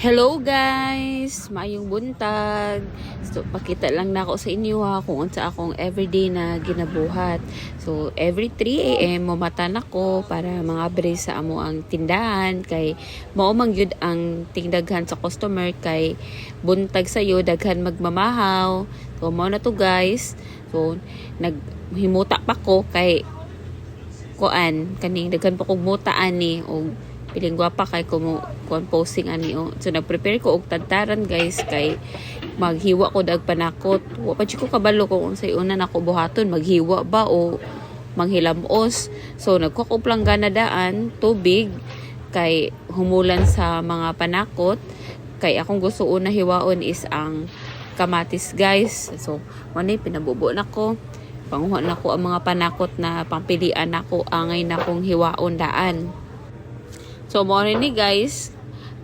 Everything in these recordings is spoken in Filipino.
Hello guys! Maayong buntag. So, pakita lang na ako sa inyo ha kung unsa akong everyday na ginabuhat. So, every 3 a.m. mamatan ako para mga abre sa amo ang tindahan kay mao man gyud ang tingdaghan sa customer kay buntag sayo daghan magmamahaw. So, mao na to guys. So, naghimuta pa ko kay kuan kaning daghan pa kog muta ani og piling gwapa kay kumo posting ani o. So nagprepare ko og tantaran guys kay maghiwa ko dag panakot. Wa pa ko kabalo kung unsay una nako buhaton, maghiwa ba o manghilamos. So nagkukop lang ganadaan tubig kay humulan sa mga panakot kay akong gusto una hiwaon is ang kamatis guys. So manay pinabubo nako. Panguha nako ang mga panakot na pangpilian nako angay na kong hiwaon daan. So, mo ni guys,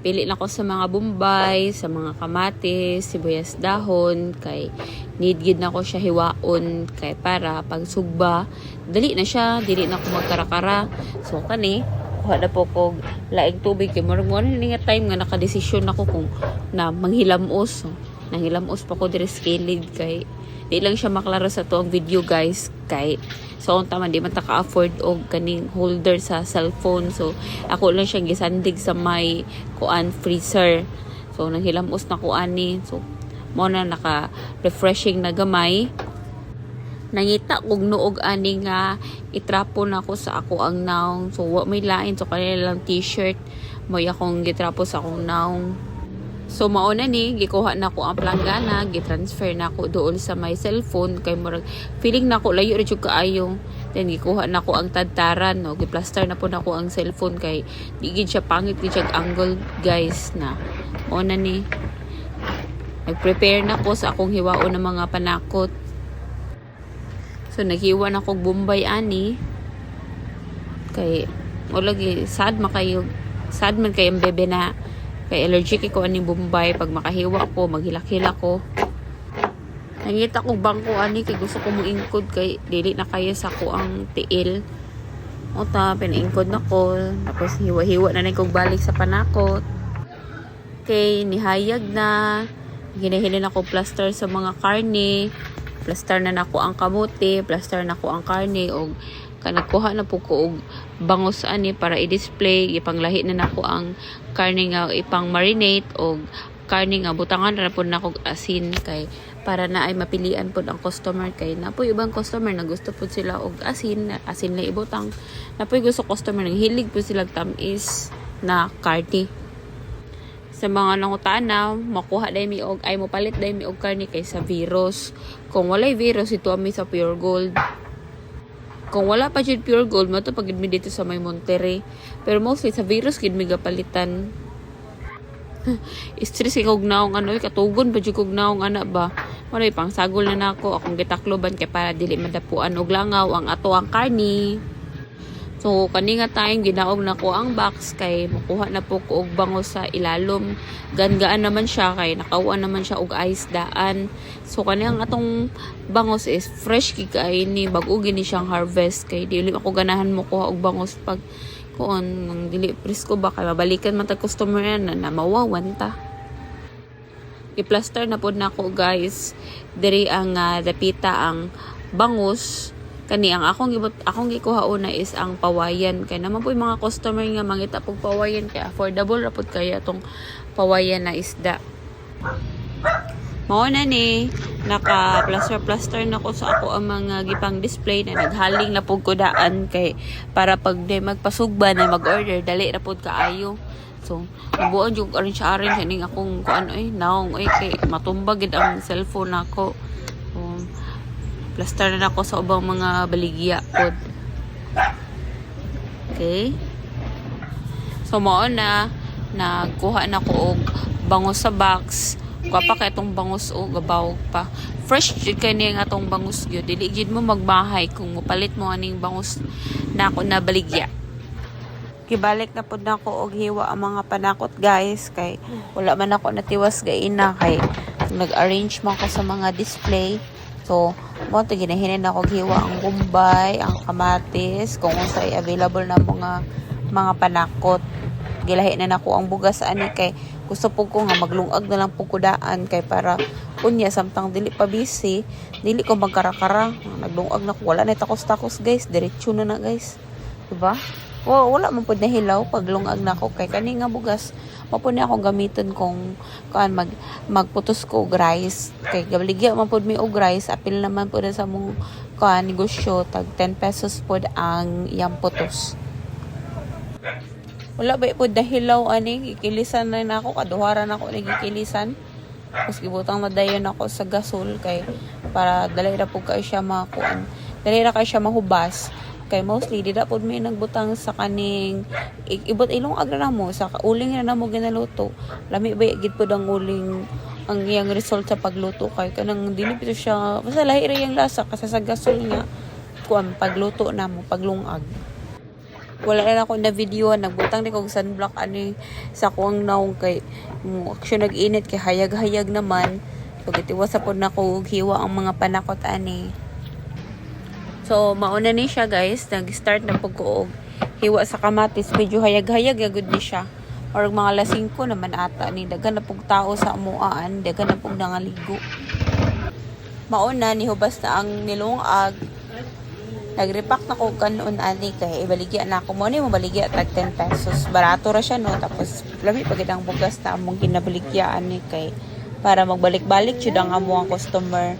pili na ko sa mga bumbay, sa mga kamatis, sibuyas dahon, kay need gid na ko siya hiwaon, kay para pag sugba, dali na siya, dili na ko magkarakara. So, kani, kuha na po kog laing tubig, kay mo ni nga time nga nakadesisyon ako kung na manghilamos. So, nanghilamos pa ko dire skilled, kay di lang siya maklaro sa to ang video guys, kay so ang tama di man ta ka-afford og kaning holder sa cellphone. So ako lang siyang gisandig sa may kuan freezer. So nanghilamos na ko ani. So mo na naka refreshing na gamay. Nangita kog nuog ani nga itrapo na ko sa ako ang naong. So wa may lain, so kanila lang t-shirt mo akong gitrapo sa akong naong. So mauna ni gikuha na ko ang planggana, gi-transfer na ko dool sa my cellphone kay murag feeling na ko layo ra jud kaayo. Then gikuha na ko ang tadtaran, no, gi-plaster na po na ko ang cellphone kay di gid siya pangit gid siya angle guys na. Mauna ni nag-prepare na ko sa akong hiwaon ng mga panakot. So naghiwa na ko Bombay ani kay wala gi sad man kay ang bebe na kay allergic ko aning Bombay. Pag makahiwa ko maghilak-hila ko. Nangita ko bangko ani kay gusto ko moingkod kay dili na kaya sa ko ang tiil. Ota pinaingkod na ko, tapos hiwa-hiwa na kog balik sa panakot. Kay nihayag na ginahilin ako plaster sa mga karne, plaster na nako ang kamote, plaster na ko ang karne og kanagkuha na po ko og bangos ani para i-display, ipanglahi na nako ang karne nga ipang marinate og karne nga butangan na po nako asin kay para na ay mapilian po ang customer kay na po ibang customer na gusto po sila og asin na ibutang, na po gusto customer nang hilig po sila tamis na karne. Sa mga nangutana makuha dai mi og ay mo palit dai mi og karne kay sa virus. Kung walay virus ito ami sa Pure Gold. Kung wala pa jud Pure Gold mo to pag mi dito sa may Monterrey, pero mostly sa virus gid mi gapalitan. Stress kog naong ano katugon pa jud kog naong ana ba. Maray pang sagol na nako akong gitakloban kay para dili madapuan og langaw ang ato ang karne. So kani nga tayong ginaog na ko ang box kay makuha na po ko og bangos sa ilalom. Gangaan naman siya kay nakawa naman siya og ice daan. So kani ang atong bangos is fresh kay ni bag-o gini siyang harvest kay dili ako ganahan mo kuha og bangos pag kuon nang dili presko ba kay mabalikan man ta customer na mawawan ta. I-plaster na pod nako guys. Diri ang dapita ang bangus. Kani ang akong gikuha una is ang pawayan kay naman po yung mga customer nga mangita pog pawayan kay affordable ra pud kaya tong pawayan na isda. Mao na ni naka plaster na ko sa ako ang mga gipang display na naghaling na pud ko daan kay para pag day magpasugba na mag-order dali ra pud kaayo. So nabuon jud aron siya aron kaning akong kuan naong kay matumba gid ang cellphone nako. Plaster na ako sa ubang mga baligya pod. Okay. So mao na nagkuha na ko og bangus sa box. Kuha pa kay itong bangus o gabaw pa. Fresh jud kani nga atong bangus gyud. Dili jud mo magbahay kung mopalit mo aning bangus na ako na baligya. Gibalik na pud nako og hiwa ang mga panakot guys kay wala man ako natiwas gaina kay nag-arrange man ko sa mga display. So, mo to ginahinay ako hiwa ang Bombay, ang kamatis, kung unsa ay available na mga panakot. Gilahi na nako ang bugas ani kay gusto po ko nga maglungag na lang po ko daan kay para kunya samtang dili pa busy, dili ko magkarakara. Naglungag na ko, wala na takos-takos guys, diretso na guys. Diba? Wala man pud na hilaw pag lungag na ko kay kani nga bugas mapo na akong gamiton kung magputos ko og rice kay gabaligya man pud mi og rice apil naman pud sa mong negosyo tag 10 pesos pud ang iyang putos. Wala ba pud na hilaw ani gikilisan na nako kaduharan ako ni gikilisan. Tapos gibutang na dayon ako sa gasol kay para dali ra pud kay siya makuan. Dali ra kay siya mahubas. Kay mostly di na pud may nagbutang sa kaning ibot ilong agra mo sa uling na mo ginaluto. Lami ba gid pud ang uling ang iyang result sa pagluto kay kanang dili pito siya basta lahi ra yang lasa kasi sa gasol nga kuan pagluto na mo paglungag. Wala na ako na video nagbutang ni kog sunblock ani sa kuang naong kay aksyon nag-init kay hayag-hayag naman pag itiwas sa pud nako hiwa ang mga panakot ani. So mauna ni siya guys, nag-start na pud ko og hiwa sa kamatis, medyo hayag-hayag gud ni siya. Or mga lasing ko naman ata ni daghan na pug tao sa amuan, daghan na pug nangaligo. Mauna ni hubas na ang nilungag. Nagrepack na ko kanon ani kay ibaligya na ako mo ni mo baligya tag 10 pesos. Barato ra siya no tapos labi pagid ang bugas na among ginabaligya ani kay para magbalik-balik jud ang amo ang customer.